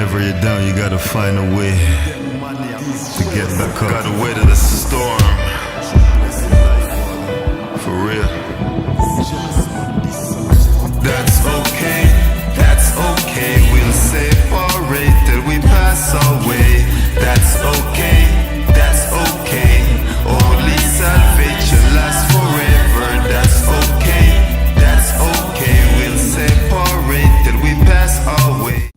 Whenever you're down, you gotta find a way to get back up. Gotta weather the storm. For real. That's okay, that's okay. We'll separate till we pass away. That's okay, that's okay. Only salvation lasts forever. That's okay, that's okay. We'll separate till we pass away.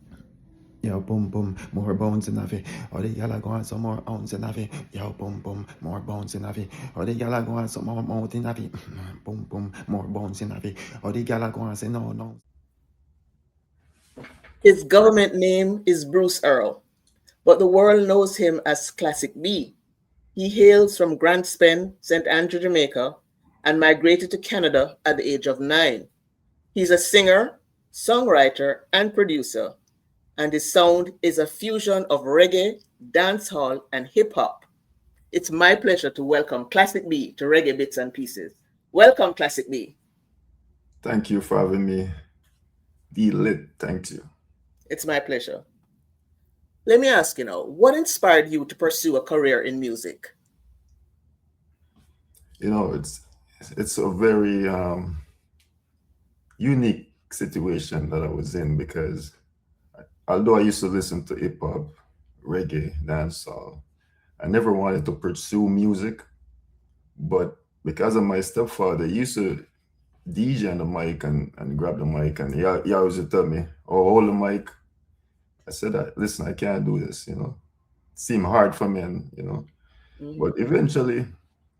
Yo, boom, boom, more bones in it. Or the yalla go on some more ounce in it. Yo, boom, boom, more bones in it. Or the yalla go on some more mouth in it. Boom, boom, more bones in it. Or the yalla go on say no, no. His government name is Bruce Earl, but the world knows him as Classick B. He hails from Grand Spen, St. Andrew, Jamaica, and migrated to Canada at the age of 9. He's a singer, songwriter, and producer, and his sound is a fusion of reggae, dancehall, and hip-hop. It's my pleasure to welcome Classick B to Reggae Bits and Pieces. Welcome, Classick B. Thank you for having me. D-Lit, thank you. It's my pleasure. Let me ask you now, what inspired you to pursue a career in music? You know, it's a very unique situation that I was in because although I used to listen to hip hop, reggae, dancehall, I never wanted to pursue music. But because of my stepfather, he used to DJ on the mic and grab the mic, and he always would tell me, "Oh, hold the mic." I said, "Listen, I can't do this." You know, it seemed hard for me, and but eventually,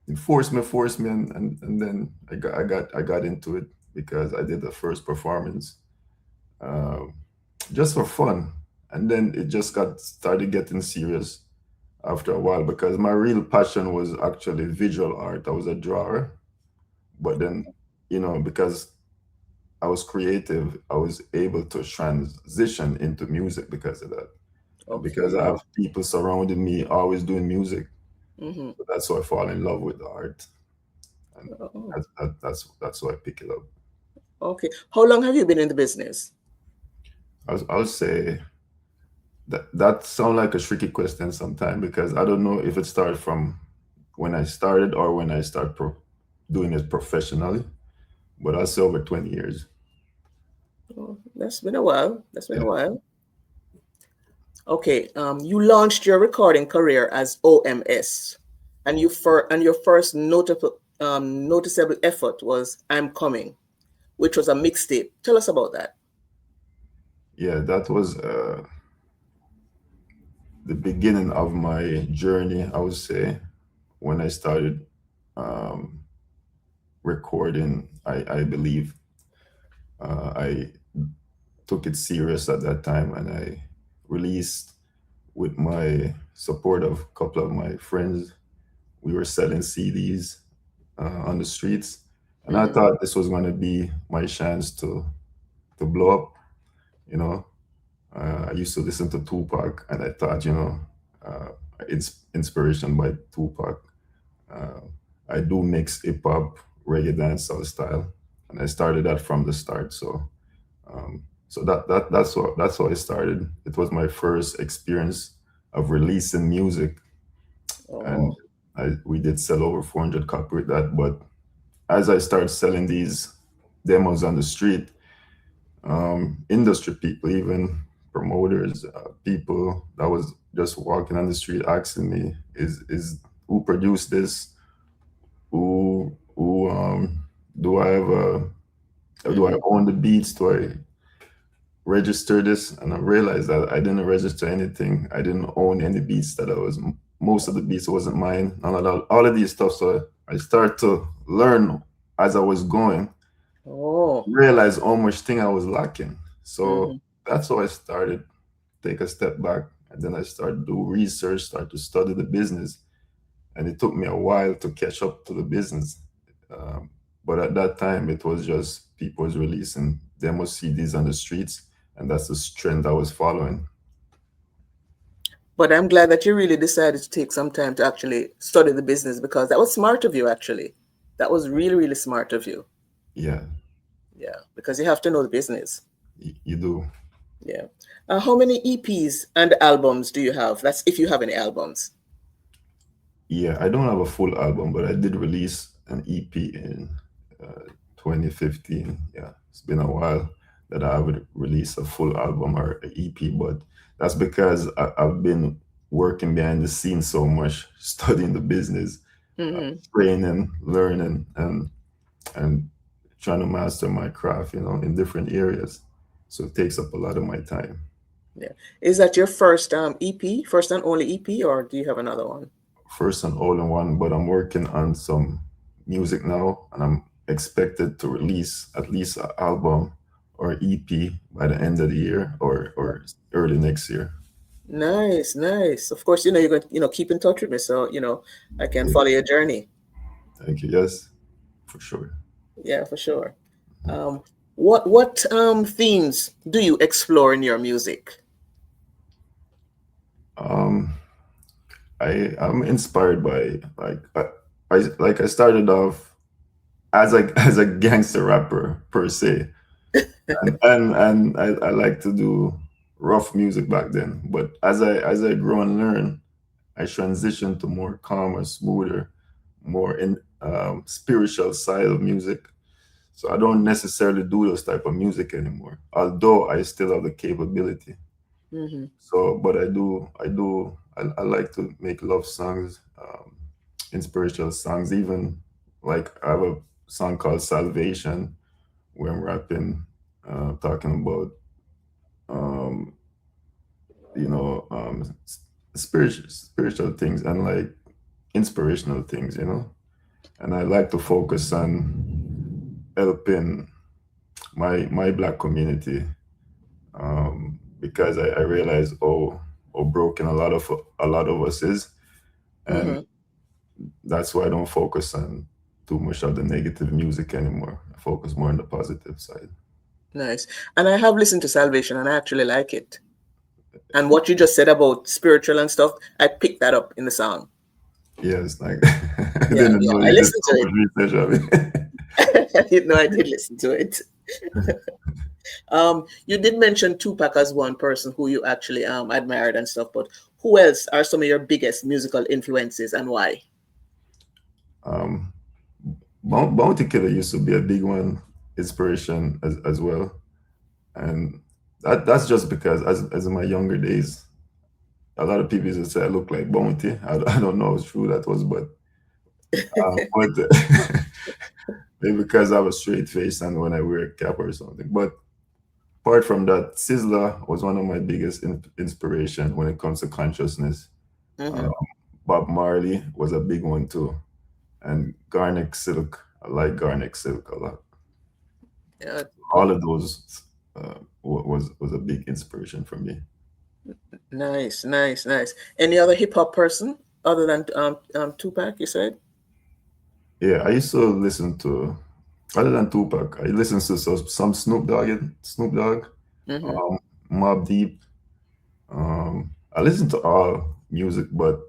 it forced me, and then I got into it because I did the first performance. Just for fun, and then it just started getting serious after a while because my real passion was actually visual art. I was a drawer, but then because I was creative, I was able to transition into music because of that. Okay. Because I have people surrounding me always doing music, Mm-hmm. so that's why I fall in love with the art, and Oh, that's why I pick it up. okay. How long have you been in the business? I'll say that sounds like a tricky question sometimes because I don't know if it started from when I started or when I start doing it professionally, but I'll say over 20 years. Oh, that's been a while. That's been a Yeah. while. Okay. You launched your recording career as OMS, and your first noticeable effort was "I'm Coming," which was a mixtape. Tell us about that. Yeah, that was the beginning of my journey, I would say, when I started recording. I believe I took it serious at that time, and I released with my support of a couple of my friends. We were selling CDs on the streets, and I thought this was going to be my chance to blow up. You know, I used to listen to Tupac, and I thought, it's inspiration by Tupac. I do mix hip hop, reggae, dancehall style, and I started that from the start. So, that's how I started. It was my first experience of releasing music, and we did sell over 400 copies with that. But as I started selling these demos on the street, industry people, even promoters, people that was just walking on the street asking me, "Is who produced this? Who do I have do I own the beats? Do I register this?" And I realized that I didn't register anything. I didn't own any beats. Most of the beats wasn't mine. None of that, all of these stuff. So I started to learn as I was going. Oh. Realize how much thing I was lacking. So that's how I started take a step back, and then I started to do research, start to study the business, and it took me a while to catch up to the business. But at that time, it was just people was releasing demo CDs on the streets, and that's the trend I was following. But I'm glad that you really decided to take some time to actually study the business, because that was smart of you, actually. That was really, really smart of you. Yeah. Yeah, because you have to know the business. You do. Yeah. How many EPs and albums do you have? That's if you have any albums. Yeah, I don't have a full album, but I did release an EP in 2015. Yeah, it's been a while that I would release a full album or an EP, but that's because I've been working behind the scenes so much, studying the business, Mm-hmm. training, learning, and trying to master my craft, in different areas. So it takes up a lot of my time. Yeah. Is that your first EP, first and only EP, or do you have another one? First and all in one, but I'm working on some music now, and I'm expected to release at least an album or EP by the end of the year or early next year. Nice, nice. Of course, you're going to, keep in touch with me, so I can follow your journey. Thank you. Yes, for sure. Yeah, for sure. What themes do you explore in your music? Um, I'm inspired by I started off as a as a gangster rapper per se, and I like to do rough music back then. But as I grow and learn, I transition to more calmer, smoother, more in spiritual side of music. So I don't necessarily do those type of music anymore, although I still have the capability. Mm-hmm. So, but I like to make love songs, inspirational songs. Even like I have a song called Salvation, where I'm rapping, talking about um, spiritual things and like inspirational things. And I like to focus on helping my black community, because I realize how broken a lot of us is, and Mm-hmm. that's why I don't focus on too much of the negative music anymore. I focus more on the positive side. Nice. And I have listened to Salvation, and I actually like it. And what you just said about spiritual and stuff, I picked that up in the song. Yes, like I Yeah, didn't yeah. know I you did listened so to much research of it. it. No, I did listen to it. You did mention Tupac as one person who you actually admired and stuff, but who else are some of your biggest musical influences and why? um, Bounty Killer used to be a big one, inspiration as well, and that's just because as in my younger days, a lot of people used to say I look like Bounty. I don't know how true that was, but maybe because I was straight faced and when I wear a cap or something. But apart from that, Sizzla was one of my biggest inspiration when it comes to consciousness. Mm-hmm. Um, Bob Marley was a big one too, and Garnet Silk. I like Garnet Silk a lot. Yeah, All of those was a big inspiration for me. nice, nice, nice. Any other hip hop person other than Tupac? You said. Yeah, I used to listen to, other than Tupac, I listened to some Snoop Dogg, Mm-hmm. um, Mob Deep. I listen to all music, but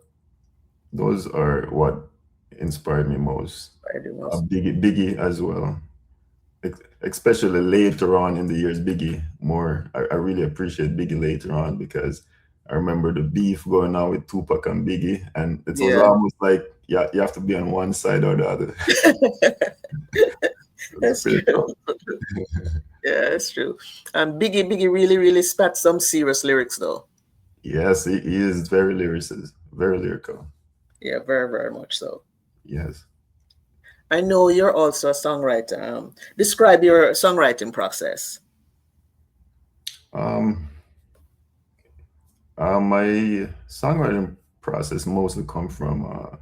those are what inspired me most. I do most. Biggie as well, especially later on in the years. Biggie more. I really appreciate Biggie later on because I remember the beef going on with Tupac and Biggie, and it was Yeah, almost like, yeah, you have to be on one side or the other. It was that's pretty true. tough. Yeah, that's true. And Biggie really, really spat some serious lyrics though. Yes, he is very lyricist, very lyrical. Yeah, very, very much so. Yes. I know you're also a songwriter. Describe your songwriting process. Um, my songwriting process mostly come from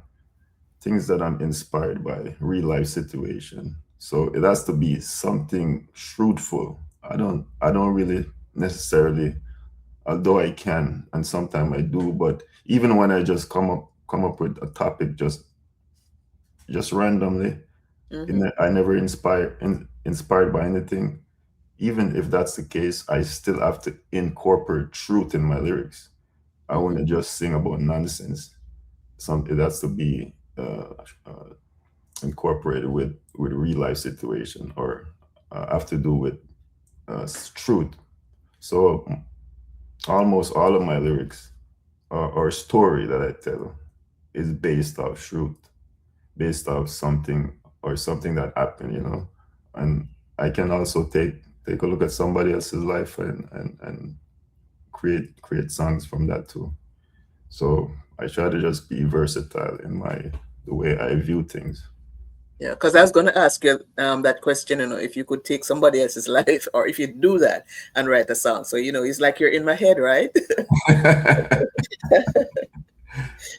things that I'm inspired by, real life situation. So it has to be something truthful. I don't really necessarily, although I can, and sometimes I do, but even when I just come up with a topic just randomly, Mm-hmm. I never inspired by anything. Even if that's the case, I still have to incorporate truth in my lyrics. I want Mm-hmm. to just sing about nonsense. It has to be incorporated with real life situation or have to do with truth. So almost all of my lyrics or story that I tell is based off truth, based off something or something that happened, and I can also take a look at somebody else's life and create songs from that too. So I try to just be versatile in the way I view things. Yeah, because I was going to ask you that question, if you could take somebody else's life or if you do that and write a song. So, it's like you're in my head, right?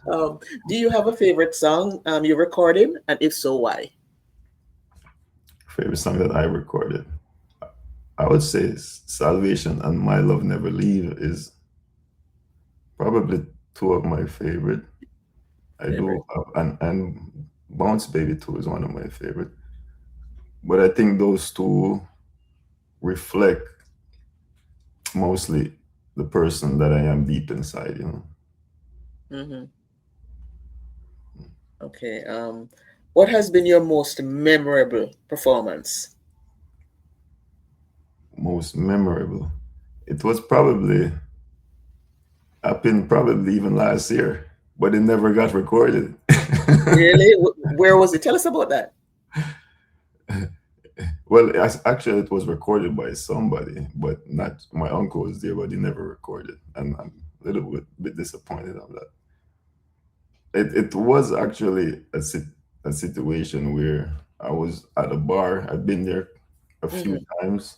Do you have a favorite song you recorded? And if so, why? Favorite song that I recorded, I would say Salvation and My Love Never Leave is probably two of my favorite. I do Favorite. and Bounce Baby 2 is one of my favorite. But I think those two reflect mostly the person that I am deep inside. Mm-hmm. Okay. What has been your most memorable performance? Most memorable. It was probably happened probably even last year, but it never got recorded. Really? Where was it? Tell us about that. Well, actually, it was recorded by somebody, but not my uncle was there, but he never recorded, and I'm a little bit disappointed on that. It was actually a situation where I was at a bar. I've been there a few Mm-hmm. times.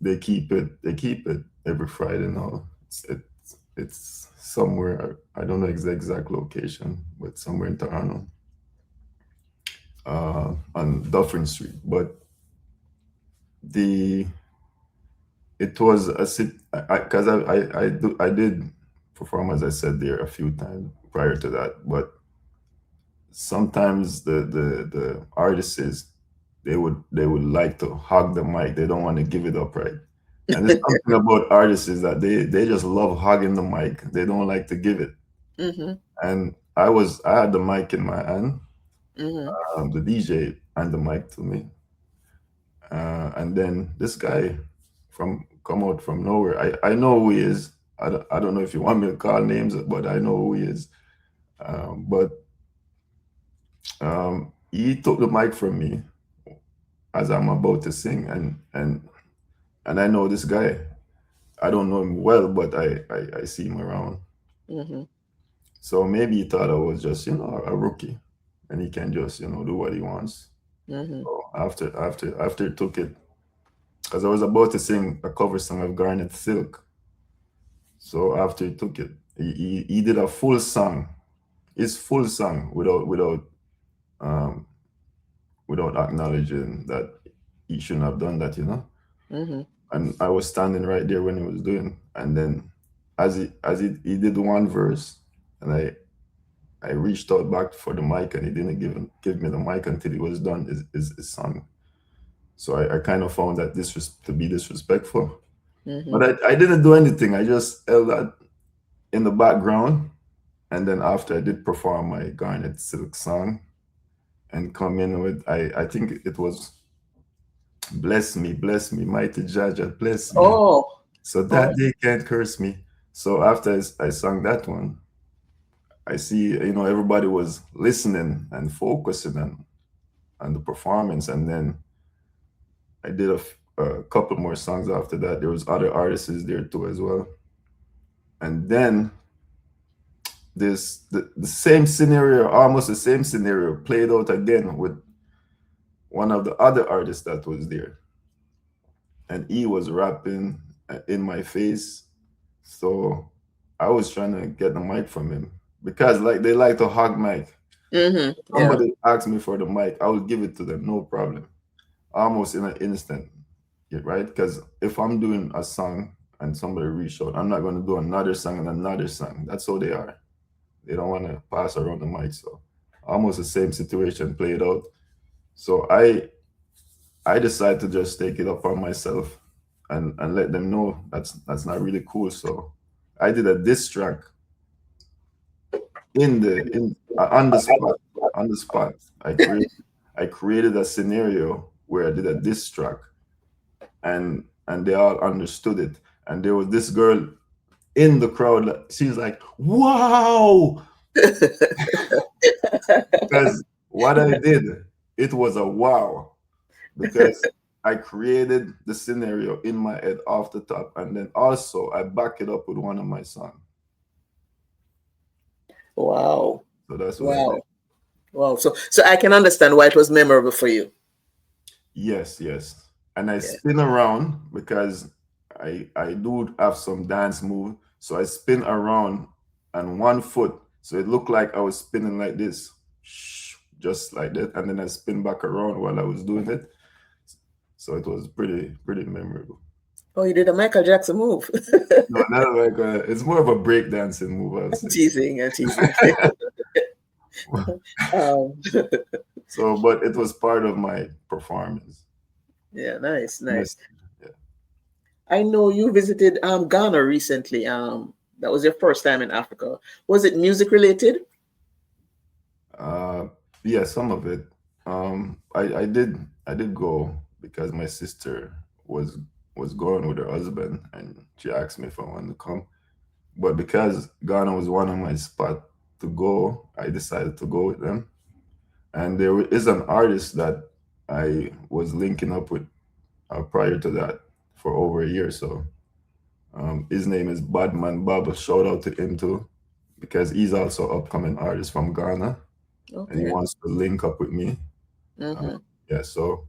They keep it every Friday now. It's somewhere. I don't know the exact location, but somewhere in Toronto, on Dufferin Street. But the it was a sit because I did perform, as I said, there a few times prior to that. But sometimes the artists, they would like to hog the mic. They don't want to give it up, right? And there's something about artists is that they just love hogging the mic. They don't like to give it. Mm-hmm. And I had the mic in my hand. Mm-hmm. The DJ and the mic to me, and then this guy from come out from nowhere. I know who he is. I don't know if you want me to call names, but I know who he is. But he took the mic from me as I'm about to sing, and I know this guy. I don't know him well, but I see him around. Mm-hmm. So maybe he thought I was just a rookie, and he can just do what he wants. Mm-hmm. So after he took it, because I was about to sing a cover song of Garnet Silk. So after he took it, he did a full song, his full song um without acknowledging that he shouldn't have done that. Mm-hmm. And I was standing right there when he was doing, and then as he did one verse, and I reached out back for the mic, and he didn't give me the mic until he was done his song. So I kind of found that this was to be disrespectful. Mm-hmm. But I didn't do anything. I just held that in the background. And then after I did perform my Garnet Silk song and come in with, I think it was bless me, mighty Jaja, bless me. Oh. So that Oh. they can't curse me. So after I sang that one, I see, everybody was listening and focusing on the performance. And then I did a couple more songs after that. There was other artists there too as well. And then the same scenario, almost the same scenario, played out again with one of the other artists that was there, and he was rapping in my face. So I was trying to get the mic from him because like they like to hog mic. Mm-hmm. Yeah. Somebody asked me for the mic, I would give it to them, no problem, almost in an instant. Yeah, right? Because if I'm doing a song and somebody reach out, I'm not going to do another song and another song. That's how they are. They don't want to pass around the mic. So almost the same situation played out. So I decided to just take it upon myself and let them know that's not really cool. So I did a diss track on the spot. On the spot. I created a scenario where I did a diss track, and they all understood it. and there was this girl in the crowd. She's like, "Wow!" Because what I did, it was a wow, because I created the scenario in my head off the top, and then also I back it up with one of my songs. Wow. So that's what I did. Wow. So I can understand why it was memorable for you. Yes, yes. And I spin around because I do have some dance move. So I spin around on one foot. So it looked like I was spinning like this, just like that. And then I spin back around while I was doing it. So it was pretty memorable. Oh, you did a Michael Jackson move. No, not like it's more of a break dancing move, I would say. Teasing. So, but it was part of my performance. Yeah, nice. Yeah. I know you visited Ghana recently. That was your first time in Africa. Was it music related? Yeah, some of it. I did go because my sister was going with her husband, and she asked me if I wanted to come. But because Ghana was one of my spot to go, I decided to go with them. And there is an artist that I was linking up with prior to that for over a year. So his name is Badman Baba. Shout out to him too, because he's also an upcoming artist from Ghana, and he wants to link up with me. Yeah, so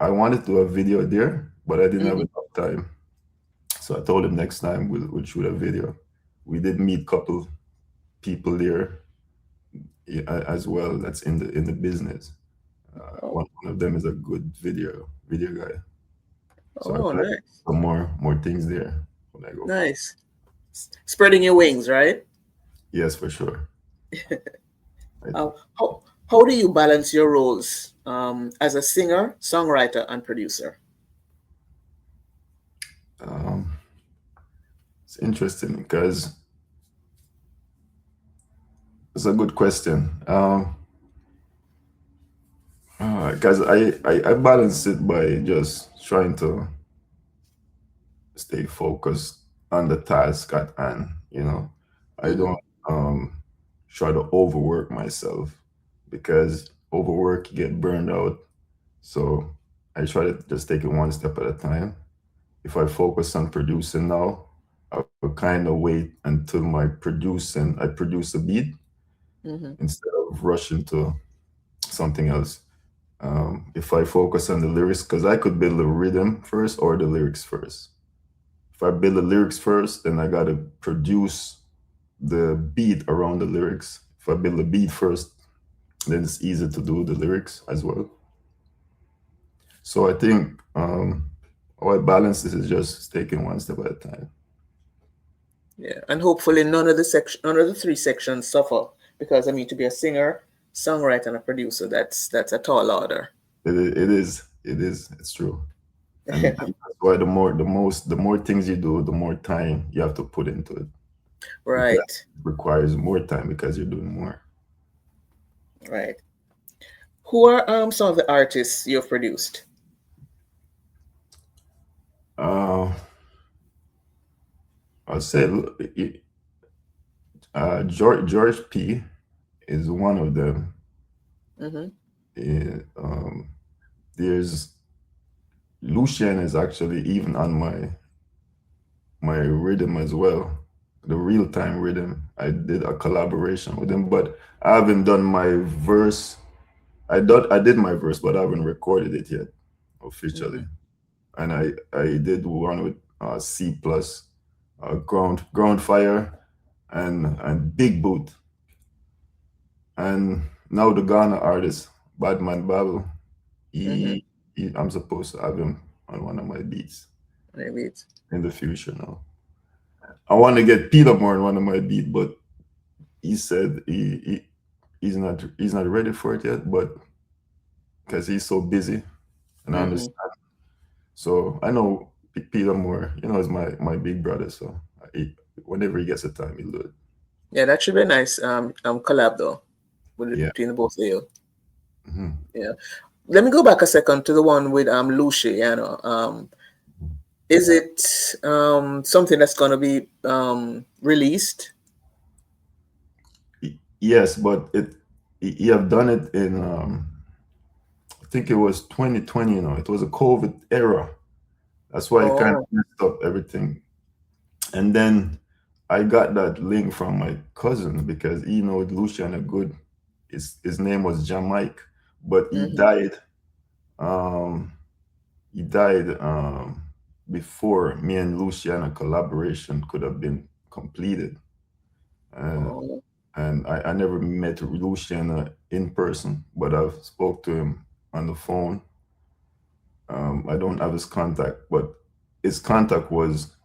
I wanted to do a video there, but I didn't have enough time. So I told him next time we'll shoot a video. We did meet a couple people there as well that's in the business. One of them is a good video guy. So I nice. some more things there when I go. Nice. Spreading your wings, right? Yes, for sure. How do you balance your roles as a singer, songwriter, and producer? It's interesting because it's a good question. Because I balance it by just trying to stay focused on the task at hand. I don't try to overwork myself, because overwork, you get burned out. So I try to just take it one step at a time. If I focus on producing now, I will kind of wait until I produce a beat instead of rushing to something else. If I focus on the lyrics, because I could build the rhythm first or the lyrics first. If I build the lyrics first, then I got to produce the beat around the lyrics. If I build the beat first, then it's easy to do the lyrics as well. So I think how I balance this is just taking one step at a time. Yeah, and hopefully none of the three sections suffer, because to be a singer, songwriter, and a producer, that's a tall order. It is. It's true. And that's why the more things you do, the more time you have to put into it. Right. It requires more time because you're doing more. Right. Who are some of the artists you've produced? I'll say George P is one of them. There's Lucian is actually even on my rhythm as well, the real time rhythm. I did a collaboration with him, but I haven't done my verse. I did my verse, but I haven't recorded it yet officially. And I did one with C plus, ground fire, and Big Boot. And now the Ghana artist Badman Babel, I'm supposed to have him on one of my beats in the future now. I want to get Peter more on one of my beats, but he said he's not ready for it yet, but because he's so busy, and I understand. So I know Peter Moore, is my big brother. So whenever he gets the time, he'll do it. Yeah, that should be a nice collab though, between the both of you. Yeah. Let me go back a second to the one with Lucy. Is it something that's going to be released? Yes, but you have done it in I think it was 2020. It was a COVID era. That's why it kind of Oh, messed up everything. And then I got that link from my cousin because he know Luciana good. His name was Jamaic, but hmm. um he died before me and Luciana collaboration could have been completed. Uh, Oh, and I never met Luciana in person, but I've spoke to him on the phone. I don't have his contact, but his contact was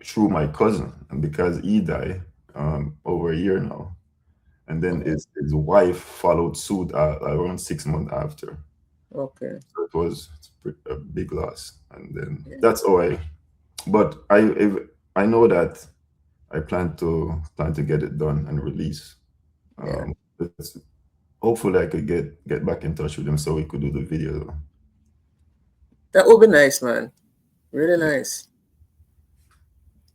through my cousin, and because he died over a year now, and then oh, his wife followed suit around 6 months after. okay. So it was a big loss, and then Yeah, that's how I. But I know that I plan to get it done and release. yeah. It's, hopefully I could get back in touch with him so we could do the video. That would be nice, man. Really nice.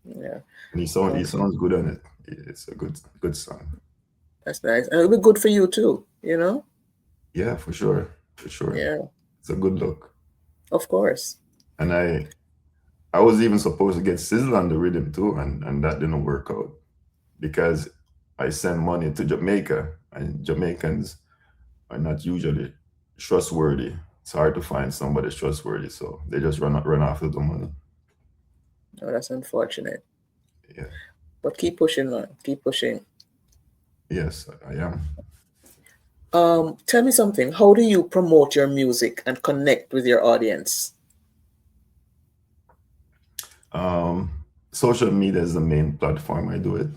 Yeah. And he Okay. sounds good on it. It's a good song. That's nice. And it'll be good for you too, you know? Yeah, for sure. Yeah, It's a good look. of course. And I was even supposed to get Sizzle on the rhythm too, and that didn't work out because I sent money to Jamaica, and Jamaicans are not usually trustworthy. It's hard to find somebody trustworthy, so they just run after the money. Oh, that's unfortunate. Yeah. But keep pushing, man. Keep pushing. Yes, I am. Tell me something. How do you promote your music and connect with your audience? Um, Social media is the main platform I do it,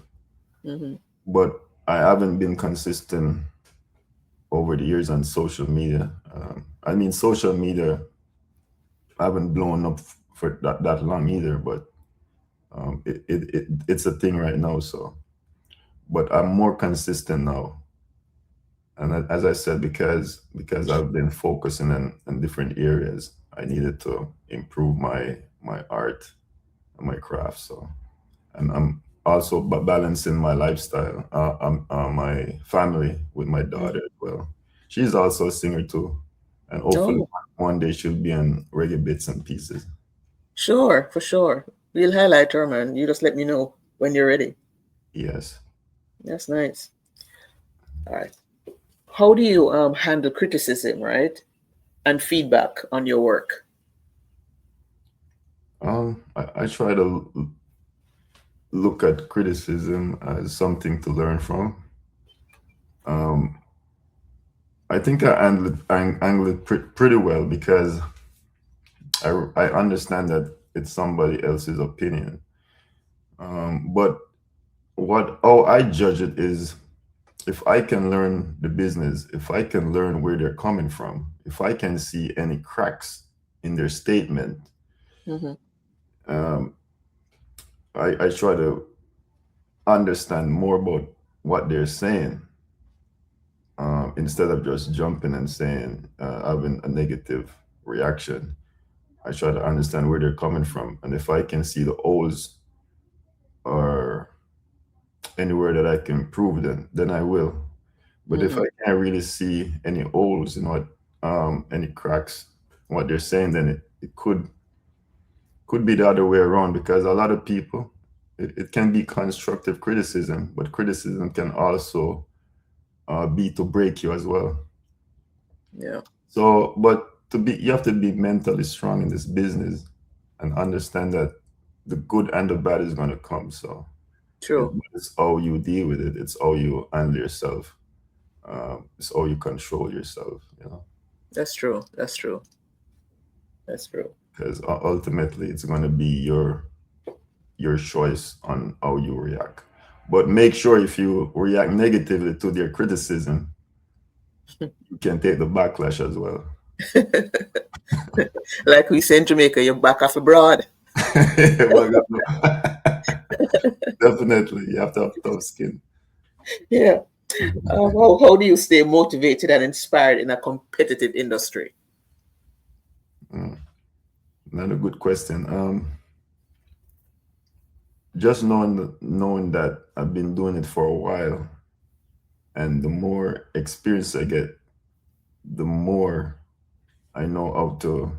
Mm-hmm. but I haven't been consistent over the years on social media. I mean, social media haven't blown up for that long either, but it's a thing right now. So, but I'm more consistent now, and as I said, because I've been focusing in different areas, I needed to improve my art and my craft. So, and I'm also balancing my lifestyle, my family with my daughter Mm-hmm. as well. She's also a singer too, and hopefully Oh, one day she'll be in Reggae Bits and Pieces. sure, for sure. We'll highlight her, man. You just let me know when you're ready. Yes. That's nice. All right. How do you handle criticism, right? And feedback on your work? I try to look at criticism as something to learn from. Um, I think I angle it pretty well because I understand that it's somebody else's opinion. But how I judge it is if I can learn the business, if I can learn where they're coming from, if I can see any cracks in their statement, Mm-hmm. um, I try to understand more about what they're saying instead of just jumping and saying having a negative reaction. I try to understand where they're coming from, and if I can see the holes or anywhere that I can improve, then I will. But if Mm-hmm. I can't really see any holes in what any cracks in what they're saying, then it could be the other way around because a lot of people it can be constructive criticism, but criticism can also be to break you as well. Yeah, So, but you have to be mentally strong in this business and understand that the good and the bad is going to come. So true. it's how you deal with it. It's how you handle yourself. It's how you control yourself. That's true. That's true. That's true. Because ultimately it's going to be your choice on how you react. But make sure if you react negatively to their criticism, you can take the backlash as well. Like we say in Jamaica, you're back off abroad. Well, definitely, you have to have tough skin. Yeah. How do you stay motivated and inspired in a competitive industry? Mm. Another good question. Just knowing that I've been doing it for a while, and the more experience I get, the more I know how to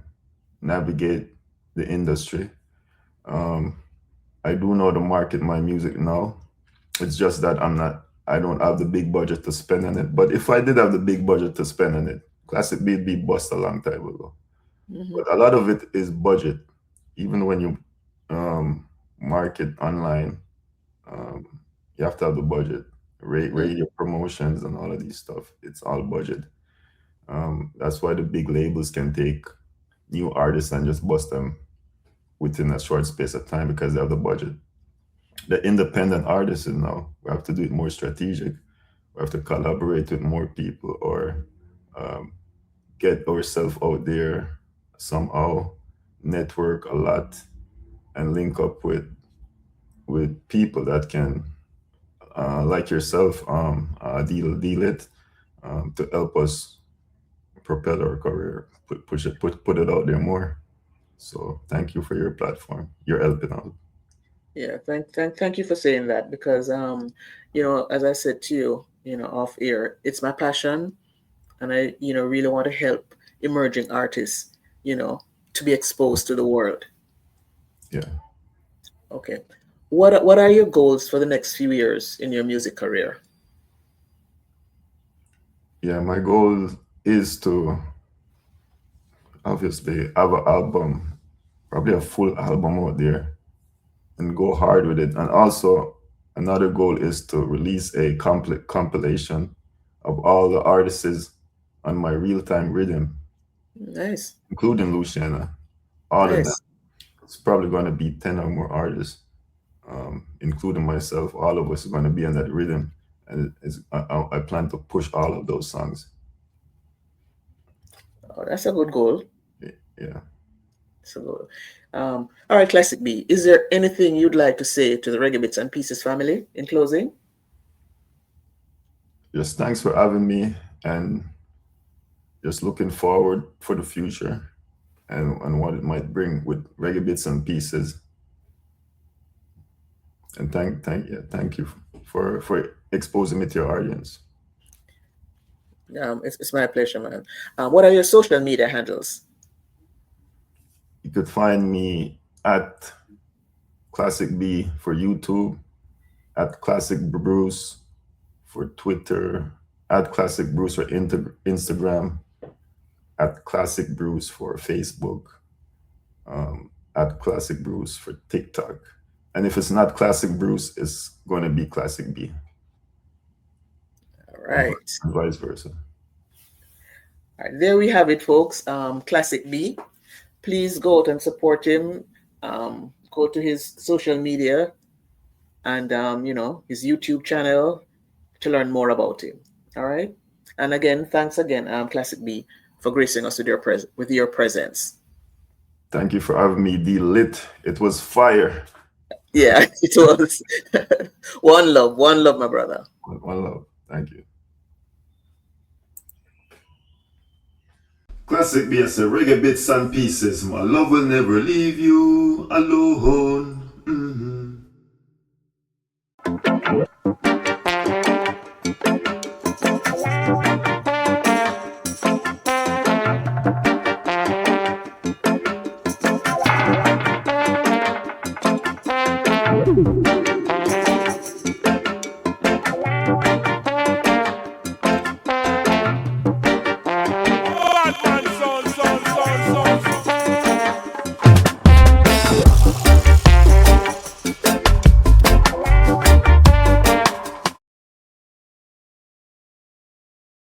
navigate the industry. Um, I do know to market my music now. It's just that I don't have the big budget to spend on it. But if I did have the big budget to spend on it, Classic B would be bust a long time ago. Mhm. But a lot of it is budget. Even when you market online, um, you have to have the budget. Radio promotions and all of these stuff. It's all budget. That's why the big labels can take new artists and just bust them within a short space of time because they have the budget. The independent artists now, we have to do it more strategic. We have to collaborate with more people or um, get ourselves out there somehow, network a lot, and link up with people that can, like yourself, deal it to help us propel our career, put it out there more. So thank you for your platform. You're helping out. Yeah, thank you for saying that because as I said to you, off air, it's my passion, and I, really want to help emerging artists, to be exposed to the world. Yeah. Okay. What are your goals for the next few years in your music career? Yeah, my goal is to obviously have an album, probably a full album out there, and go hard with it. And also, another goal is to release a complete compilation of all the artists on my real time rhythm, Nice, including Luciana. All of them. nice. It's probably going to be 10 or more artists, including myself. All of us are going to be on that rhythm. And I plan to push all of those songs. Oh, that's a good goal. Yeah. So, all right, Classic B. Is there anything you'd like to say to the Reggae Bits and Pieces family in closing? Just thanks for having me and just looking forward for the future and what it might bring with Reggae Bits and Pieces. And thank you for exposing me to your audience. It's my pleasure, man. What are your social media handles? You could find me at Classic B for YouTube, at Classic Bruce for Twitter, at Classic Bruce for Instagram, at Classic Bruce for Facebook, at Classic Bruce for TikTok. And if it's not Classic Bruce, it's going to be Classic B. All right. And vice versa. All right, there we have it, folks. Classic B. Please go out and support him. Go to his social media and his YouTube channel to learn more about him. All right. And again, thanks again, Classic B, for gracing us with your presence. Thank you for having me, D Lit. It was fire. Yeah, it was. One love, my brother. One love. Thank you. Classic B, I say reggae bits and pieces. My love will never leave you alone. Mm-hmm.